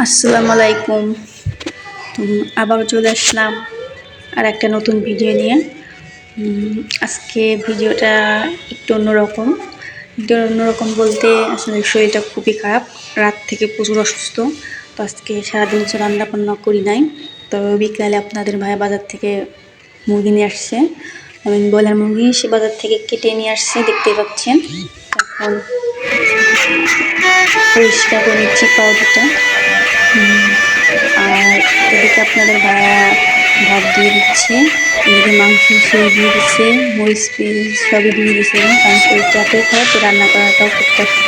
আসসালামু আলাইকুম। আবারও চলে আসলাম আর একটা নতুন ভিডিও নিয়ে। আজকে ভিডিওটা একটু অন্যরকম বলতে আসলে শরীরটা খুবই খারাপ, রাত থেকে প্রচুর অসুস্থ। তো আজকে সারাদিন কিছু রান্নাবান্না করি নাই। তো বিকালে আপনাদের ভাই বাজার থেকে মুরগি নিয়ে আসছে, আমি ব্রয়লার মুরগি সে বাজার থেকে কেটে নিয়ে আসছে, দেখতেই পাচ্ছেন। এখন পরিষ্কার করে নিচ্ছি পাউডারটা। আর এদিকে আপনাদের ভাইয়া ভাত দিয়ে দিচ্ছে, এদিকে মাংস সেই দিয়ে দিচ্ছে, মরিচ পেঁয়াজ সবই দিয়ে দিচ্ছে, কারণ শরীরটা এতই খারাপ তো রান্না করাটাও খুব কষ্ট।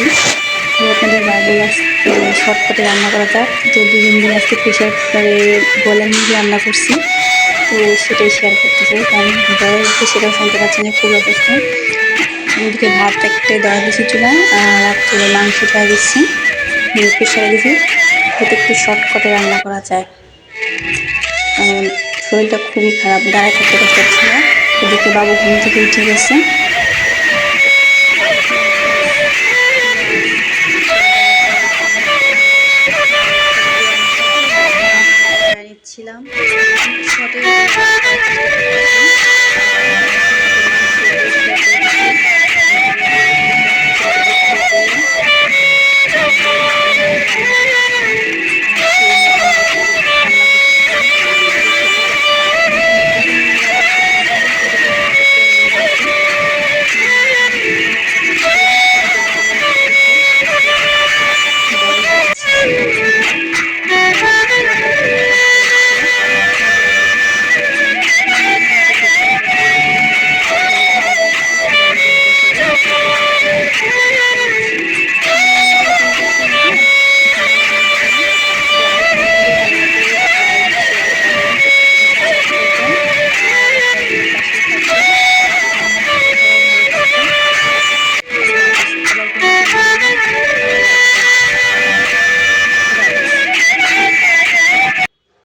তো আপনাদের ভাইয়া আজকে শর্টকাটে রান্না করা যাক। তো দুদিন দিন আজকে প্রেশার কুকারে ব্রয়লার মুরগি রান্না করছি, তো সেটাই শেয়ার করতে চাই, কারণ জ্বরের হচ্ছে সেটাও শুনতে পাচ্ছি না, খুব অবস্থা। এদিকে ভাত একটাই দেওয়া দিয়েছি চুলায়, আর রাত্রে মাংসটা দিচ্ছি প্রেশারে দিয়েছি, যাতে একটু শর্টকাটে রান্না করা যায়। কারণ শরীরটা খুবই খারাপ, দাঁড়ায় থাকতে কষ্ট হচ্ছে না। এদিকে বাবু ঘুম থেকে উঠে গেছে। নিচ্ছিলাম